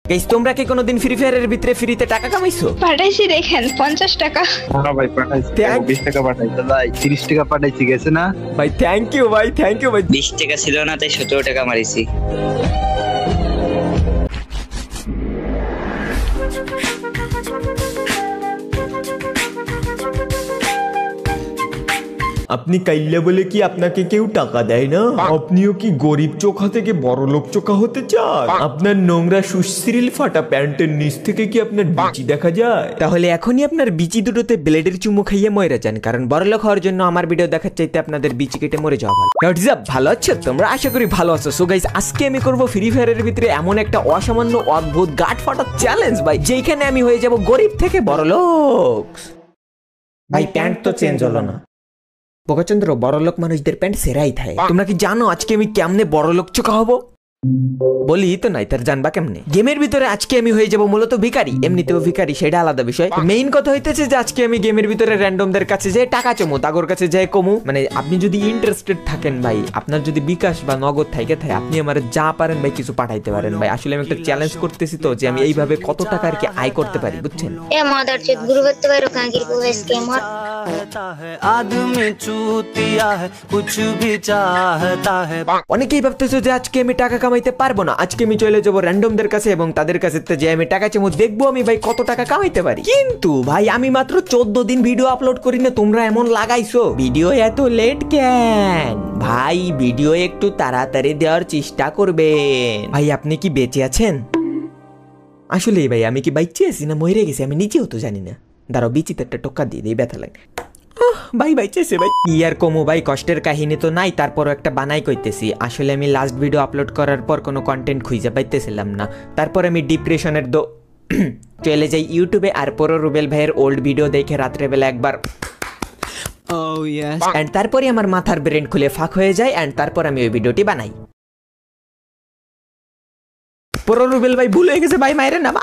Guys তোমরা কি কোনোদিন ফ্রি ফায়ারের ভিতরে ফ্রিতে টাকা কামাইছো? পাঠাইছি দেখেন 50 টাকা। হ্যাঁ ভাই পাঠাইছি, 20 টাকা পাঠাইছি ভাই, 30 টাকা পাঠাইছি, গেছে না ভাই? থ্যাংক ইউ ভাই, থ্যাংক ইউ ভাই। 20 টাকা ছিল না তাই 17 টাকা মারিছি। আপনি কাইল্লা বলে কি আপনাকে কেউ টাকা দেয় না? আপনিও কি গরিব চোখা থেকে বড় লোক চোখা হতে চান? আপনার নোংরা সুশ্রীল ফাটা প্যান্টের নিচ থেকে কি আপনার বিচি দেখা যায়? তাহলে এখনই আপনার বিচি দুটোতে ব্লেডের চুমু খাইয়ে মরে যান, কারণ বড় লোক হওয়ার জন্য আমার ভিডিও দেখার চাইতে আপনাদের বিচি কেটে মরে যাওয়া ভালো। ভালো আছো তোমরা? আশা করি ভালো আছো। সো গাইস আজকে আমি করব ফ্রি ফায়ারের ভিতরে এমন একটা অসামান্য অদ্ভুত গাট ফাটা চ্যালেঞ্জ ভাই, যেখানে আমি হয়ে যাব গরিব থেকে বড় লোক। ভাই প্যান্ট তো চেঞ্জ হলো না। বগচন্দ্র, বড়লোক মানুষদের প্যান্ট সেরাই থাকে। তোমরা কি জানো আজকে আমি কেমনে বড়লোক চোখা হবো? বলি তো নাই, তার জানবা কেমনে? গেমের ভিতরে আজকে আমি হয়ে যাব মূলত ভিখারি, এমনিতেও ভিখারি, সেটা আলাদা বিষয়। মেইন কথা হইতেছে যে আজকে আমি গেমের ভিতরে র্যান্ডমদের কাছে যে টাকা চমু, তাগর কাছে যাই কমু। মানে আপনি যদি ইন্টারেস্টেড থাকেন ভাই, আপনার যদি বিকাশ বা নগদ থাকে আপনি আমার যা পারেন ভাই কিছু পাঠাইতে পারেন ভাই। আসলে আমি একটা চ্যালেঞ্জ করতেছি তো, যে আমি এইভাবে কত টাকা আর কি আয় করতে পারি, বুঝছেন? এ মাদারচোদ গুরু করতে পারো কাঙ্কির পুরো স্ক্যামার। आदमी चूतिया है कुछ भी चाहता है। অনেকেই ভাবতেছো যে আজকে আমি টাকা কামাইতে পারবো না, আজকে আমি চলে যাবো র্যান্ডমদের কাছে এবং তাদের কাছে যে আমি টাকা চাইবো, দেখবো আমি ভাই কত টাকা কামাইতে পারি। কিন্তু ভাই আমি মাত্র 14 দিন ভিডিও আপলোড করি না, তোমরা এমন লাগাইছো ভিডিও এত লেট কেন? ভাই ভিডিও একটু তাড়াতাড়ি দেওয়ার চেষ্টা করবেন। ভাই আপনি কি বেঁচে আছেন? আসলে ভাই আমি কি বাইচে আছি না মরে গেছি আমি নিজেও তো জানি না। দাঁড়াও বিচিতে একটা টোকা দিয়ে দিই, ব্যথা লাগে। ভাই বাইচেছে ভাই। ইয়ার কমু ভাই, কষ্টের কাহিনী তো নাই, তারপরও একটা বানাই কইতেছি। আসলে আমি লাস্ট ভিডিও আপলোড করার পর কোনো কন্টেন্ট খুঁজে পাইতেছিলাম না, তারপর আমি ডিপ্রেশনের চলে যাই ইউটিউবে, আর পরও রুবেল ভাইয়ের ওল্ড ভিডিও দেখে রাত্রেবেলা একবার এন্ড তারপরে আমার মাথার ব্রেন খুলে ফাঁক হয়ে যায়, এন্ড তারপর আমি ওই ভিডিওটি বানাই। পরো রুবেল ভাই ভুল হয়ে গেছে ভাই, মায়ের নাম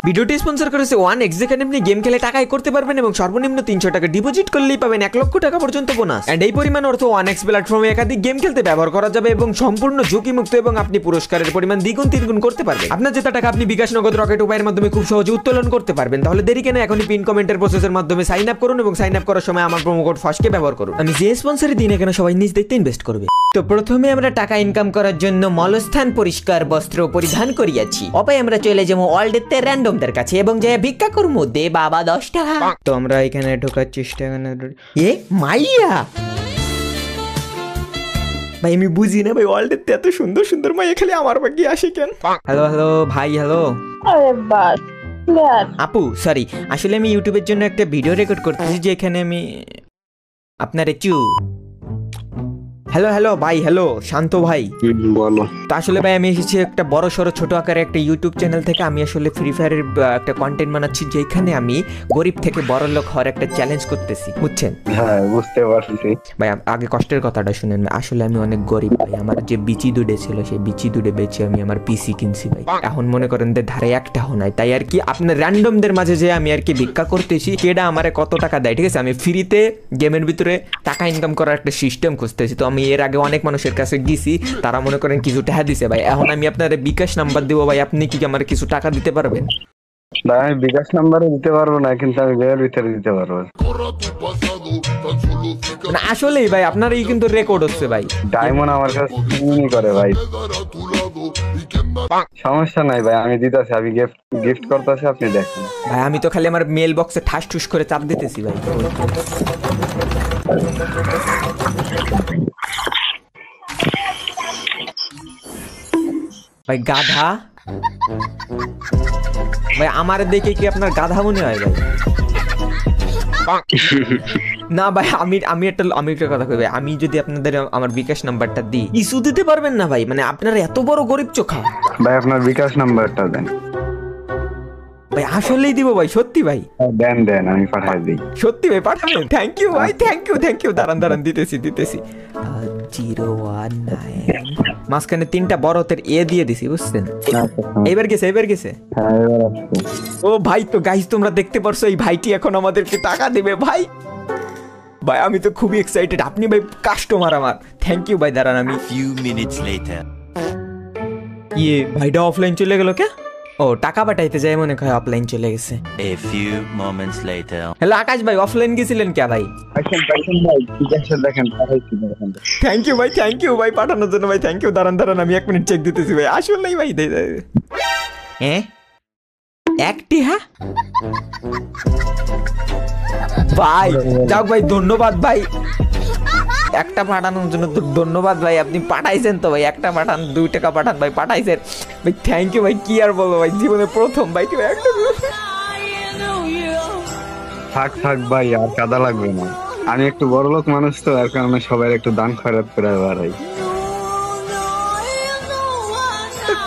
ভিডিওটি স্পন্সর করেছে 1x, যেখানে আপনি গেম খেলে টাকাই করতে পারবেন এবং সর্বনিম্ন 300 টাকা ডিপোজিট করলেই পাবেন 1 লক্ষ টাকা পর্যন্ত বোনাস। এন্ড এই পরিমাণ অর্থ 1x প্ল্যাটফর্মে একাধিক গেম খেলতে ব্যবহার করা যাবে এবং সম্পূর্ণ ঝুঁকিমুক্ত, এবং আপনি পুরস্কারের পরিমাণ দ্বিগুণ তিনগুণ করতে পারবেন। আপনার জেতা টাকা আপনি বিকাশ, নগদ, রকেট উপায়ের মাধ্যমে খুব সহজে উত্তোলন করতে পারবেন। তাহলে দেরি কেন, এখনই পিন কমেন্টের প্রসেসের মাধ্যমে সাইন আপ করুন এবং সাইন আপ করার সময় আমার প্রোমো কোড ফাস্টকে ব্যবহার করুন। আমি যে স্পন্সরের দিন এখানে সবাই নিজ দেখতে ইনভেস্ট করবে। তো প্রথমে আমরা টাকা ইনকাম করার জন্য মলস্থান পরিষ্কার বস্ত্র পরিধান করিয়াছি। অপায় আমরা চলে যাবো ওয়ার্ল্ডেতে র্যান্ডমদের কাছে এবং যে ভিক্ষা করবো, দে বাবা 10 টাকা। তো আমরা এখানে ঢোকার চেষ্টা এ মাইয়া ভাই, আমি বুঝি না ভাই, ওয়ার্ল্ডেতে এত সুন্দর সুন্দর মাইয়া খালি আমার বাকি আসে কেন? হ্যালো হ্যালো ভাই, হ্যালো। আরে বাস আপু সরি, আসলে আমি ইউটিউবের জন্য একটা ভিডিও রেকর্ড করতেছি, যে এখানে আমি আপনার হ্যালো হ্যালো ভাই, হ্যালো শান্ত ভাই। বলো। তো আসলে ভাই আমি এসেছি একটা বড় সড়ো ছোট আকারে একটা ইউটিউব চ্যানেল থেকে। আমি আসলে ফ্রি ফায়ারের একটা কন্টেন্ট বানাচ্ছি, যেখানে আমি গরিব থেকে বড় লোক হওয়ার একটা চ্যালেঞ্জ করতেছি, বুঝছেন? হ্যাঁ বুঝতে পারছি ভাই। আগে কষ্টের কথাটা শুনেন। আসলে আমি অনেক গরিব ভাই, আমার যে বিচি দুডে ছিল সেই বিচি দুডে বেচে আমি আমার পিসি কিনছি ভাই। এখন মনে করেন যে ধারে একটাও নাই, তাই আর কি আপনার র্যান্ডমদের মাঝে যে আমি আর কি ভিক্ষা করতেছি, কেডা আমারে কত টাকা দেয়, ঠিক আছে? আমি ফ্রিতে গেমের ভিতরে টাকা ইনকাম করার একটা সিস্টেম খুঁজতেছি। তো আমি এর আগে অনেক মানুষের কাছে গেছি, তারা মনে করেন কিছু টাকা দিছে ভাই। এখন আমি আপনার বিকাশ নাম্বার দিব ভাই, আপনি কি আমার কিছু টাকা দিতে পারবেন? না আমি বিকাশ নাম্বারে দিতে পারবো না, কিন্তু আমি গেমের ভিতরে দিতে পারবো। না আসলেই ভাই আপনার এই কিন্তু রেকর্ড হচ্ছে ভাই। ডায়মন্ড আমার কাছে করে ভাই, সমস্যা নাই ভাই, আমি দিতেছি, আমি গিফট করতেছি, আপনি দেখেন ভাই। আমি তো খালি আমার মেল বক্সে ঠাস ঠুস করে চাপ দিতেছি ভাই। ভাই গাধা ভাই, আমার দেখে কি আপনার গাধা মনে হয় ভাই? না ভাই আমি একটা কথা কই ভাই, আমি যদি আপনাদের আমার বিকাশ নাম্বারটা দিই, ইস্যু দিতে পারবেন না ভাই? মানে আপনারা এত বড় গরিব চোখা ভাই, আপনার বিকাশ নাম্বারটা দেন ভাই। আসলেই দিব ভাই, সত্যি ভাই? দেন দেন, আমি পাঠাই দিই। সত্যি ভাই পাঠাবেন? থ্যাংক ইউ ভাই, থ্যাংক ইউ। দাঁড়ান দিতেছি 019 মাঝখানে 3টা বড় হাতের এ দিয়ে দিছি, বুঝছেন? এবার গেছে। ও ভাই, তো গাইস তোমরা দেখতে পারছো এই ভাইটি এখন আমাদেরকে টাকা দেবে ভাই। ভাই আমি তো খুবই এক্সাইটেড, আপনি ভাই কাস্টমার আমার। থ্যাংক ইউ ভাই। দাঁড়ান আমি few minutes later ইয়ে ভাইটা অফলাইন চলে গেল কে? ও টাকা পাঠাইতে যায় মনে হয় অফলাইন চলে গেছে। A few moments later. Hello Akash ভাই, অফলাইন গেছিলেন কে ভাই? ভাই বিকাশে দেখেন পাঠাইছি দেখেন। থ্যাংক ইউ ভাই পাঠানোর জন্য ভাই, থ্যাংক ইউ। দাঁড়ান আমি 1 মিনিট চেক দিতেছি ভাই। আসল নাই ভাই, হ্যাঁ একটি, হ্যাঁ ভাই যাক ভাই, ধন্যবাদ ভাই একটা পাঠানোর জন্য। ধন্যবাদ ভাই, আপনি পাঠাইছেন তো ভাই, একটা পাঠান 2 টাকা পাঠান ভাই, পাঠাইছেন ভাই, থ্যাংক ইউ ভাই। কি আর বলবো ভাই, জীবনে প্রথম ভাই কেউ একটা। থাক ভাই, আর কাদা লাগবে না। আমি একটু বড় লোক মানুষ তো, এর কারণে সবাই একটু দান খয়রাত করে বেড়াই।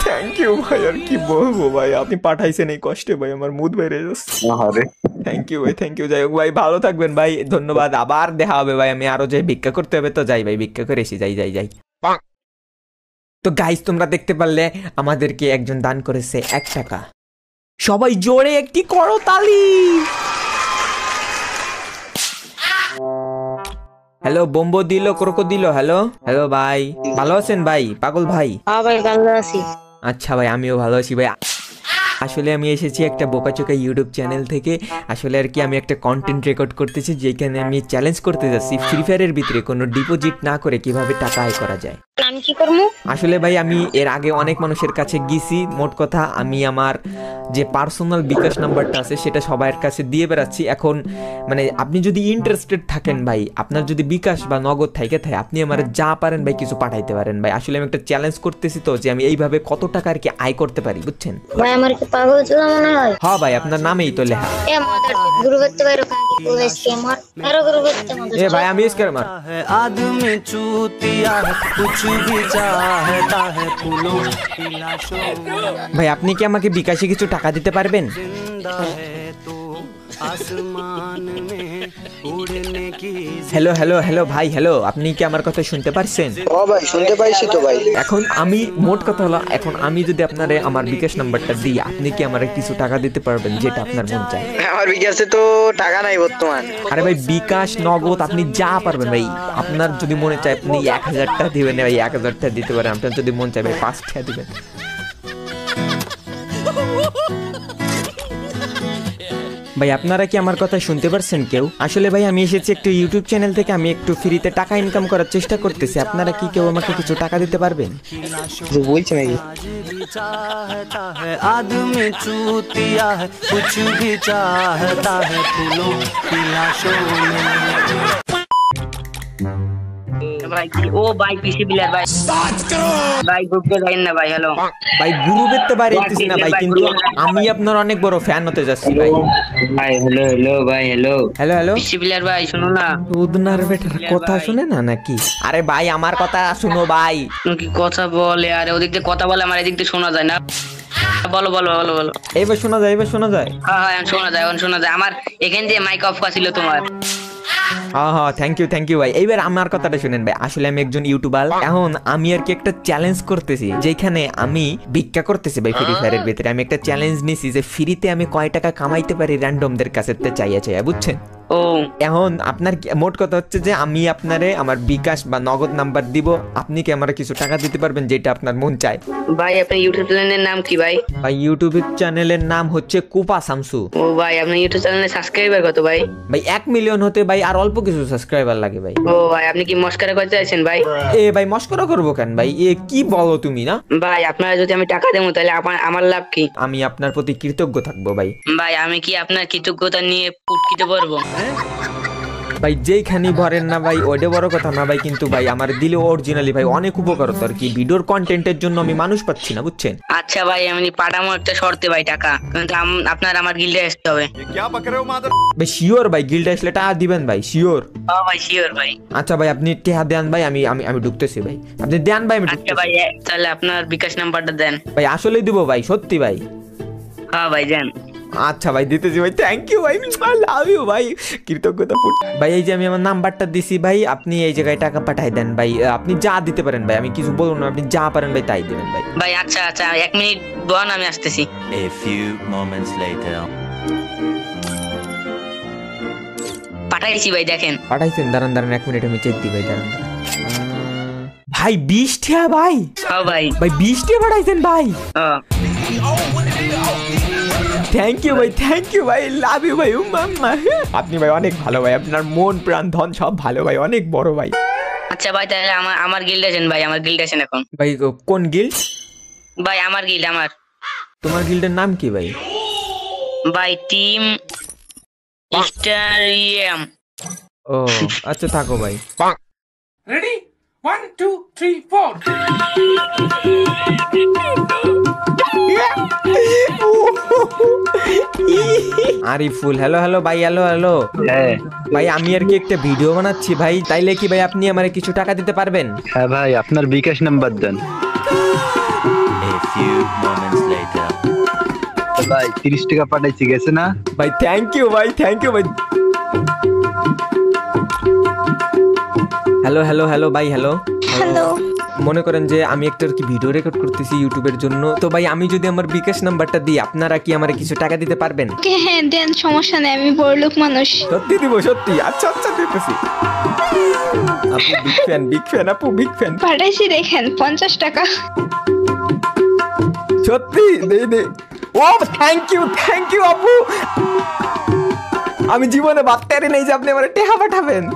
থ্যাংক ইউ ভাই, আর কি বলবো ভাই, আপনি পাঠাইছেন এই কষ্টে ভাই, আমার মুড বেড়ে যাচ্ছে। আরে থ্যাংক ইউ ভাই, থ্যাংক ইউ। যাই হোক ভাই, ভালো থাকবেন ভাই, ধন্যবাদ। আবার দেখা হবে ভাই, আমি আরো যাই ভিক্ষা করতে হবে তো যাই ভাই, ভিক্ষা করে এসি, যাই। তো গাইস, তোমরা দেখতে পারলে আমাদেরকে একজন দান করেছে 1 টাকা। সবাই জোরে একটি করতালি। হ্যালো বোম্বো দিল, ক্রোকো দিল। হ্যালো ভাই, ভালো আছেন ভাই? পাগল ভাই। হ্যাঁ ভাই ভালো আছি। আচ্ছা ভাই, আমিও ভালো আছি ভাই। আসলে আমি এসেছি একটা বোকাচোকা ইউটিউব চ্যানেল থেকে। আসলে আর কি আমি একটা কন্টেন্ট রেকর্ড করতেছি, যেখানে আমি চ্যালেঞ্জ করতে যাচ্ছি ফ্রি ফায়ারের ভিতরে কোনো ডিপোজিট না করে কিভাবে টাকা আয় করা যায়। আমি কি করবো? আসলে ভাই আমি এর আগে অনেক মানুষের কাছে গেছি। মোট কথা আমি আমার যে পার্সোনাল বিকাশ নাম্বারটা আছে সেটা সবার কাছে দিয়ে বেড়াচ্ছি। এখন মানে আপনি যদি ইন্টারেস্টেড থাকেন ভাই, আপনার যদি বিকাশ বা নগদ থাকে আপনি আমার যা পারেন ভাই কিছু পাঠাইতে পারেন ভাই। আসলে আমি একটা চ্যালেঞ্জ করতেছি তো, যে আমি এইভাবে কত টাকা আর কি আয় করতে পারি, বুঝছেন ভাই আমার কি পাগল ছিল মনে হয়? হ্যাঁ ভাই, আপনার নামেই তো লেখা। এ মাদার গুরু করতে পারো কাঙ্কি পুরো স্ক্যামার আরো গুরু করতে মত। এ ভাই আমি স্ক্যামার। है आदमी चूतिया है, कुछ भी चाहता है फूलों की लाशों में। ভাই আপনি কি আমাকে বিকাশে কিছু টাকা দিতে পারবেন? जिंदा है तो आसमान में उड़ने की। হ্যালো ভাই, হ্যালো, আপনি কি আমার কথা শুনতে পারছেন? ও ভাই শুনতে পাইছি তো ভাই। এখন আমি মোট কথা হলো, এখন আমি যদি আপনারে আমার বিকাশ নাম্বারটা দিই, আপনি কি আমারে কিছু টাকা দিতে পারবেন যেটা আপনার মন চায়? আমার বিকাশে তো টাকা নাই বর্তমান। আরে ভাই বিকাশ নগদ আপনি যা পারবেন ভাই, আপনার যদি মনে চায় আপনি 1000 টাকা দিবেন ভাই, 1000 টাকা দিতে পারেন। আপনার যদি মন চায় ভাই 5 টাকা দিবেন। ভাই আপনারা কি আমার কথা শুনতে পারছেন কেউ? আসলে ভাই আমি এসেছি একটু ইউটিউব চ্যানেল থেকে, আমি একটু ফ্রিতে টাকা ইনকাম করার চেষ্টা করতেছি। আপনারা কি কেউ আমাকে কিছু টাকা দিতে পারবেন? বলছি নাকি भी चाहता है आदमी चूतिया है, कुछ भी चाहता है फूलों की लाशों में। ভাই ও ভাই পিসি প্লেয়ার ভাই, ভাই গ্রুপে যাইন না ভাই। হ্যালো ভাই গ্রুপের তো বাইরে হইতেছি না ভাই, কিন্তু আমি আপনার অনেক বড় ফ্যান হতে যাচ্ছি ভাই। হ্যালো ভাই, হ্যালো পিসি প্লেয়ার ভাই শুনো না। উদনার বেটার কথা শুনে না নাকি? আরে ভাই আমার কথা শুনো ভাই। কি কথা বলে? আরে ওদিক দিয়ে কথা বলে, আমার এদিক দিয়ে শোনা যায় না। বলো। এইবার শোনা যায়? হ্যাঁ এখন শোনা যায়। আমার এখান দিয়ে মাইক অফ ছিল তোমার। হ্যাঁ থ্যাংক ইউ ভাই। এইবার আমার কথাটা শুনেন ভাই। আসলে আমি একজন ইউটিউবার, এখন আমি আর কি একটা চ্যালেঞ্জ করতেছি, যেখানে আমি ভিক্ষা করতেছি ভাই ফ্রি ফায়ারের ভিতরে। আমি একটা চ্যালেঞ্জ নিছি যে ফ্রিতে আমি কয় টাকা কামাইতে পারি র্যান্ডমদের কাছে চাইয়া বুঝছেন? ও এখন আপনার মোট কথা হচ্ছে যে আমি আপনারে আমার বিকাশ বা নগদ নাম্বার দিব, আপনি কি আমার কিছু টাকা দিতে পারবেন যেটা আপনার মন চায়? ভাই আপনার ইউটিউব চ্যানেলের নাম কি ভাই? ভাই ইউটিউব চ্যানেলের নাম হচ্ছে কুপা শামসু। ও ভাই আপনার ইউটিউব চ্যানেলে সাবস্ক্রাইবার কত ভাই? ভাই 1 মিলিয়ন হতে ভাই আর অল্প কিছু সাবস্ক্রাইবার লাগে ভাই। ও ভাই আপনি কি মস্করা করতে চাইছেন ভাই? এ ভাই মস্করা করবো কেন ভাই? এ কি বলো তুমি না ভাই? আপনারা যদি আমি টাকা দেবো তাহলে আমার লাভ কি? আমি আপনার প্রতি কৃতজ্ঞ থাকবো ভাই। ভাই আমি কি আপনার কৃতজ্ঞতা নিয়ে পুটকিতে পারবো? ভাই যেইখানি ভরেন না ভাই ওইটা বড় কথা না ভাই, কিন্তু ভাই আমার দিলে অরিজিনালি ভাই অনেক উপকার হতো আর কি। ভিডিওর কন্টেন্টের জন্য আমি মানুষ পাচ্ছি না, বুঝছেন? আচ্ছা ভাই আমি পাঠামো একটা শর্তে ভাই টাকা, কিন্তু আপনার আমার গিল্ডে আসতে হবে। ভাই শিওর ভাই, গিল্ডে আসলে টাকা দিবেন ভাই? শিওর? হ্যাঁ ভাই শিওর ভাই। আচ্ছা ভাই আপনি টাকা দেন ভাই, আমি আমি আমি ঢুকতেছি ভাই। আপনি দেন ভাই, আমি আচ্ছা ভাই তাহলে আপনার বিকাশ নাম্বারটা দেন। ভাই আসলেই দিব ভাই, সত্যি ভাই? হ্যাঁ ভাই দেন। আচ্ছা ভাই দিতেছি ভাই, থ্যাংক ইউ ভাই, আই লাভ ইউ ভাই, কৃতজ্ঞতা ভাই। এই যে আমি আমার নাম্বারটা দিছি ভাই, আপনি এই জায়গায় টাকা পাঠাই দেন ভাই। আপনি যা দিতে পারেন ভাই, আমি কিছু বলবো না, আপনি যা পারেন ভাই তাই দিবেন ভাই। ভাই আচ্ছা 1 মিনিট বন, আমি আসতেছি। A few moments later. পাঠাইছি ভাই দেখেন। পাঠাইছেন? দাঁড়ান 1 মিনিট আমি চেক দিই ভাই, দাঁড়ান। ভাই 20 টাকা ভাই। ও ভাই ভাই 20 টাকা পাঠাইছেন ভাই। থ্যাংক ইউ ভাই, থ্যাংক ইউ ভাই, লাভ ইউ ভাই। মাম্মা আপনি ভাই অনেক ভালো ভাই, আপনার মন প্রাণ ধন সব ভালো ভাই, অনেক বড় ভাই। আচ্ছা ভাই তাহলে আমার গিল্ড আছেন ভাই, আমার গিল্ড আছেন এখন ভাই কোন গিল্ড ভাই? আমার গিল্ড আমার। তোমার গিল্ডের নাম কি ভাই? ভাই টিম স্টারিয়াম। ও আচ্ছা থাকো ভাই। Ready? 1, 2, 3, 4. আরিফুল হ্যালো হ্যালো ভাই, হ্যালো হ্যালো হ্যাঁ ভাই, আমি আর কি একটা ভিডিও বানাচ্ছি ভাই, তাইলে কি ভাই আপনি আমারে কিছু টাকা দিতে পারবেন? হ্যাঁ ভাই, আপনার বিকাশ নাম্বার দেন। ভাই 30 টাকা পাঠাইছি, গেছে না? ভাই থ্যাংক ইউ ভাই, থ্যাংক ইউ ভাই। হ্যালো হ্যালো হ্যালো ভাই, হ্যালো হ্যালো। মনে করেন যে আমি একটা আর কি ভিডিও রেকর্ড করতেছি ইউটিউবের জন্য, তো ভাই আমি যদি আমার বিকাশ নাম্বারটা দিই আপনারা কি আমারে কিছু টাকা দিতে পারবেন? ওকে হ্যাঁ দেন, সমস্যা নেই, আমি বড়লোক মানুষ। সত্যি দিব সত্যি? আচ্ছা আচ্ছা দিতেছি। আপু বিগ ফ্যান, বিগ ফ্যান, আপু বিগ ফ্যান। পাঠাইছি দেখেন 50 টাকা। সত্যি দে দে। ও থ্যাংক ইউ আপু, আমি জীবনে ভাবতে পারি নাই যে আপনি আমার টাকা পাঠাবেন।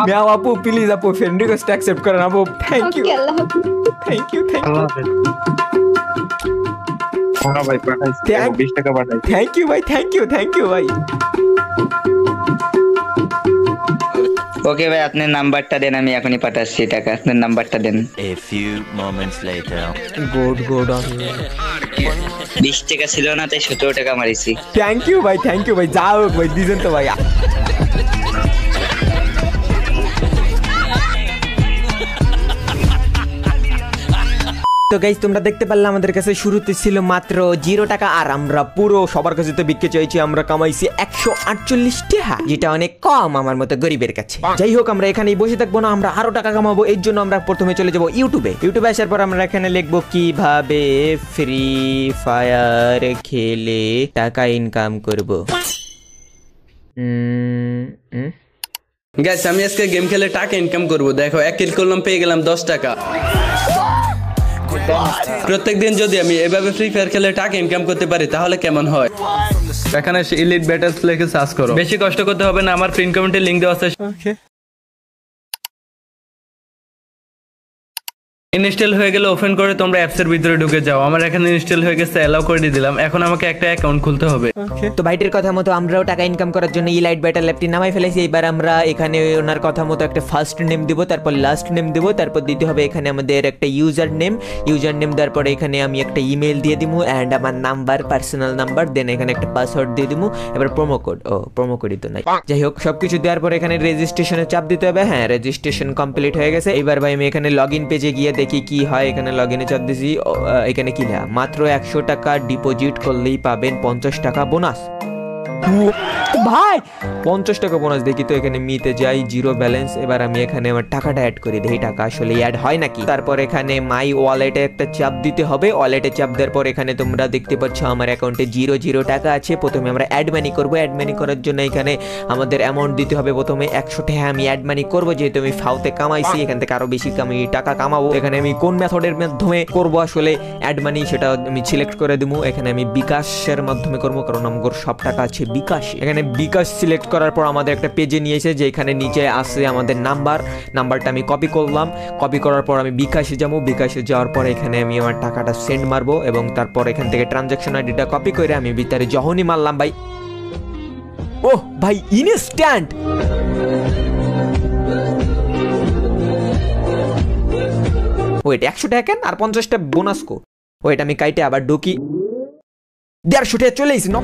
মিয়াও আপু প্লিজ আপু ফ্রেন্ড রিকোয়েস্ট অ্যাকসেপ্ট করেন আপু। থ্যাংক ইউ ওকে আল্লাহ হাফেজ। থ্যাংক ইউ থ্যাংক ইউ হ্যাঁ ভাই পাঠাইছি, 20 টাকা পাঠাইছি। থ্যাংক ইউ ভাই, থ্যাংক ইউ ভাই। ওকে ভাই আপনার নাম্বারটা দেন, আমি এখনই পাঠাচ্ছি টাকা, আপনার নাম্বারটা দেন। A few moments later. Good 20 টাকা ছিল না তাই 17 টাকা মারিছি। থ্যাংক ইউ ভাই, যা হোক ভাই দিছেন তো ভাই। তো গাইস তোমরা দেখতে পারলে আমাদের কাছে শুরুতে ছিল মাত্র 0 টাকা, আর আমরা পুরো সবার কাছে তো বিক্রি চাইছি, আমরা কামাইছি 148 টাকা, যেটা অনেক কম আমার মতো গরিবের কাছে। যাই হোক আমরা এখানেই বসে থাকবো না, আমরা আরো টাকা কামাবো। এর জন্য আমরা প্রথমে চলে যাবো ইউটিউবে আসার পর আমরা এখানে লিখবো কিভাবে ফ্রি ফায়ার খেলে টাকা ইনকাম করবো। গাইস আমি আজকে গেম খেলে টাকা ইনকাম করব। দেখো 1 কিল করলাম, পেয়ে গেলাম 10 টাকা। প্রত্যেকদিন যদি আমি এভাবে ফ্রি ফায়ার খেলে টাকা ইনকাম করতে পারি তাহলে কেমন হয়? এখানে ইলিট ব্যাটলস লিখে সার্চ করো, বেশি কষ্ট করতে হবে না, আমার পিন কমেন্টে লিংক দেওয়া আছে। ইনস্টল হয়ে গেলে ওপেন করে তোমরা অ্যাপস এর ভিতরে ঢুকে যাও। আমার এখানে ইনস্টল হয়ে গেছে, অ্যালাউ করে দিলাম। এখন আমাকে একটা অ্যাকাউন্ট খুলতে হবে। তো ভাইটির কথা মতো আমরাও টাকা ইনকাম করার জন্য ইলাইট ব্যাটল অ্যাপটি নামাই ফেলেছি। এবার আমরা এখানে ওনার কথা মতো একটা ফার্স্ট নেম দিব, তারপর লাস্ট নেম দিব, তারপর দিতে হবে এখানে আমাদের একটা ইউজার নেম দেওয়ার পরে এখানে আমি একটা ইমেল দিয়ে দিব অ্যান্ড আমার নাম্বার, পার্সোনাল নাম্বার, দেন এখানে একটা পাসওয়ার্ড দিয়ে দিব। এবার প্রোমো কোডই তো নাই। যাই হোক সবকিছু দেওয়ার পর এখানে রেজিস্ট্রেশনে চাপ দিতে হবে। হ্যাঁ রেজিস্ট্রেশন কমপ্লিট হয়ে গেছে। এবার ভাই আমি এখানে লগ ইন পেজে গিয়ে দেখি কি হয়। এখানে লগ ইনে চাপ দিছি, এখানে কি লেখা, মাত্র 100 টাকা ডিপোজিট করলেই পাবেন 50 টাকা বোনাস। ভাই 50 টাকা বোনাস দেখি তো এখানে মিতে যাই, 0 ব্যালেন্স। এবার আমি এখানে আমার টাকাটা অ্যাড করি, দেখি টাকা আসলে অ্যাড হয় নাকি। তারপর এখানে মাই ওয়ালেটে একটা চাপ দিতে হবে। ওয়ালেটে চাপ দেওয়ার পর এখানে তোমরা দেখতে পাচ্ছ আমার অ্যাকাউন্টে 0 টাকা আছে। প্রথমে আমরা অ্যাড মানি করবো। অ্যাড মানি করার জন্য এখানে আমাদের অ্যামাউন্ট দিতে হবে প্রথমে 100 টাকা। আমি অ্যাড মানি করবো যেহেতু আমি ফাউতে কামাইছি, এখান থেকে আরো বেশি আমি টাকা কামাবো। এখানে আমি কোন মেথডের মাধ্যমে করবো আসলে অ্যাড মানি সেটা আমি সিলেক্ট করে দেবো। এখানে আমি বিকাশের মাধ্যমে করবো কারণ আমার সব টাকা আছে বিকাশ। এখানে বিকাশ সিলেক্ট করার পর আমাদের একটা পেজে নিয়েছে যে এখানে নিচে আছে আমাদের নাম্বারটা আমি কপি করলাম। কপি করার পর আমি বিকাশে যাবো। বিকাশে যাওয়ার পর এখানে আমি আমার টাকাটা সেন্ড মারবো এবং তারপর এখান থেকে ট্রানজাকশন আইডিটা কপি করে আমি ভিতরে যখনই মারলাম ভাই, ওহ ভাই ইনস্ট্যান্ট ওয়েট 100 টাকা আর 50টা বোনাস কো। ওয়েট আমি কাইটে আবার ঢুকি, 150 টাকা চলে এসেছি।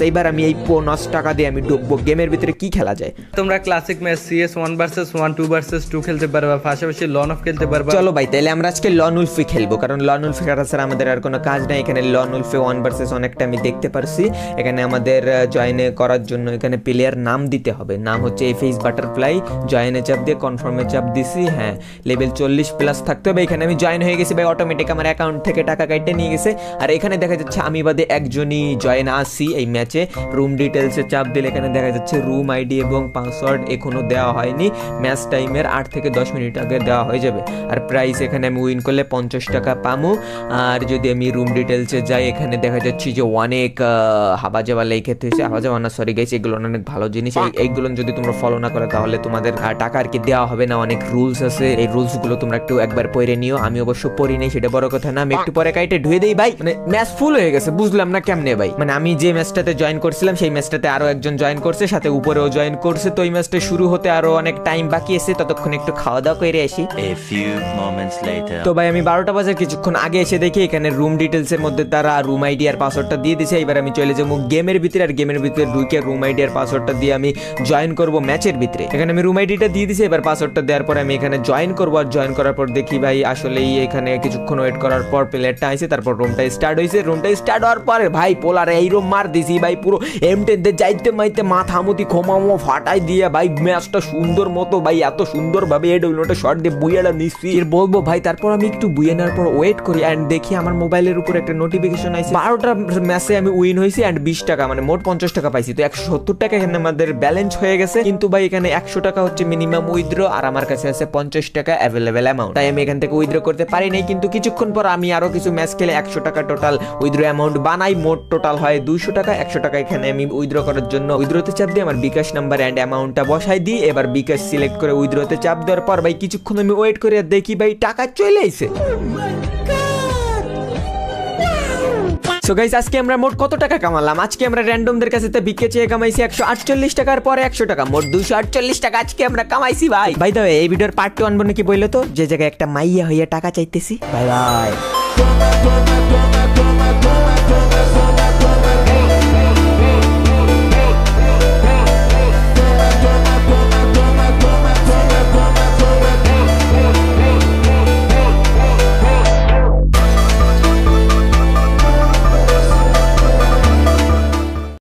এইবার আমি এই 50 টাকা দিয়ে আমি ঢুকবো গেমের ভিতরে। কি খেলা যায়? তোমরা classic match CS 1 vs 1, 2 vs 2 খেলতে পারবা, পাশাপাশি লন অফ খেলতে পারবা। চলো ভাই তাহলে আমরা আজকে লন উলফে খেলবো, কারণ লন উলফে খেলা ছাড়া আমাদের আর কোনো কাজ নাই। এখানে লন উলফে 1 vs 1 একটা আমি দেখতে পারছি। এখানে আমাদের জয়েনে করার জন্য এখানে প্লেয়ার নাম দিতে হবে, নাম হচ্ছে FH বাটারফ্লাই। জয়েনে চাপ দিয়ে কনফার্মে চাপ দিছি। হ্যাঁ লেভেল 40+ থাকতে হবে। এখানে আমি জয়েন হয়ে গেছি ভাই, অটোমেটিক আমার অ্যাকাউন্ট থেকে টাকা কাটতে নিয়ে গেছে। আর এখানে দেখা যাচ্ছে আমি বাদে একজনই জয়েন আসি এই ম্যাচ ম্যাচে। রুম ডিটেলসে চাপ দিলে এখানে দেখা যাচ্ছে রুম আইডি এবং পাসওয়ার্ড এখনো দেওয়া হয়নি, ম্যাচ টাইমের 8 থেকে 10 মিনিট আগে দেওয়া হয়ে যাবে। আর প্রাইস এখানে আমি উইন করলে 50 টাকা পামু। আর যদি আমি রুম ডিটেলসে যাই এখানে দেখা যাচ্ছে যে অনেক হাবাজাবা লেখেতে হয়েছে, হাবাজাবা না সরি গাইস, এগুলো অনেক ভালো জিনিস। এইগুলো যদি তোমরা ফলো না করো তাহলে তোমাদের টাকা আর কি দেওয়া হবে না, অনেক রুলস আছে, এই রুলস গুলো তোমরা একটু একবার পড়ে নিও। আমি অবশ্য পড়ি নাই, সেটা বড় কথা না, আমি একটু পরে কাইটে ধুয়ে দেই ভাই। মানে ম্যাচ ফুল হয়ে গেছে, বুঝলাম না কেমনে ভাই। মানে আমি যে ম্যাচটাতে জয়েন করছিলাম সেই ম্যাচটাতে আরো একজন জয়েন করছে, সাথে উপরেও জয়েন করছে, তো এই ম্যাচটা শুরু হতে আরো অনেক টাইম বাকি আছে, ততক্ষণ একটু খাওয়া দাওয়া করে আসি। A few moments later. তো ভাই আমি 12টা বাজার কিছুক্ষণ আগে এসে দেখি এখানে রুম ডিটেলস এর মধ্যে তারা রুম আইডি আর পাসওয়ার্ডটা দিয়ে দিয়েছে। এবার আমি চলে যাবো গেমের ভিতরে, আর গেমের ভিতরে ঢুকে রুম আইডি আর পাসওয়ার্ডটা দিয়ে আমি জয়েন করব ম্যাচের ভিতরে। এখানে আমি রুম আইডিটা দিয়ে দিয়েছি, এবার পাসওয়ার্ডটা দেওয়ার পর আমি এখানে জয়েন করব। আর জয়েন করার পর দেখি ভাই আসলেই এখানে কিছুক্ষণ ওয়েট করার পর প্লেয়ারটা আইছে, তারপর রুমটা স্টার্ট হয়েছে। রুমটা স্টার্ট হওয়ার পরে ভাই পোলারে এই রুম মার দিছি ভাই, পুরো M10 দিয়ে যাইতে মাইতে মাথামুতি খোমামো ফাটাই দিয়ে ভাই ম্যাচটা সুন্দর মতো ভাই এত সুন্দর ভাবে এডব্লিউটা শট দিয়ে বুইয়াটা নিচ্ছি এর বলবো ভাই। তারপর আমি একটু বুইয়ে নেওয়ার পর ওয়েট করি এন্ড দেখি আমার মোবাইলের উপর একটা নোটিফিকেশন আইছে 12টা ম্যাচে আমি উইন হয়েছি এন্ড 20 টাকা মানে মোট 50 টাকা পাইছি। তো 170 টাকা এখানে আমাদের ব্যালেন্স হয়ে গেছে, কিন্তু ভাই এখানে 100 টাকা হচ্ছে মিনিমাম উইথড্র আর আমার কাছে আছে 50 টাকা অ্যাভেলেবেল অ্যামাউন্ট, তাই আমি এখান থেকে উইথড্র করতে পারি নাই। কিন্তু কিছুক্ষণ পর আমি আরো কিছু ম্যাচ খেলে 100 টাকা টোটাল উইথড্র অ্যামাউন্ট বানাই, মোট টোটাল হয় 200 টাকা। 100 টাকা এখানে আমি উইথড্র করার জন্য উইথড্রতে চাপ দিয়ে আমার বিকাশ নাম্বার এন্ড অ্যামাউন্টটা বসাই দিই। এবার বিকাশ সিলেক্ট করে উইথড্রতে চাপ দেওয়ার পর ভাই কিছুক্ষণ আমি ওয়েট করে দেখি ভাই টাকা চলে আইছে। সো গাইস আজকে আমরা মোট কত টাকা কামালাম? আজকে আমরা র্যান্ডমদের কাছে ভিক্ষে চেয়ে কামাইছি 148 টাকার পরে 100 টাকা, মোট 248 টাকা আজকে আমরা কামাইছি ভাই। ভাই দাও এই ভিডিওর পার্ট 2 আনবো নাকি বললো তো, যে জায়গায় একটা মাইয়া হইয়া টাকা চাইতেছি। Bye bye.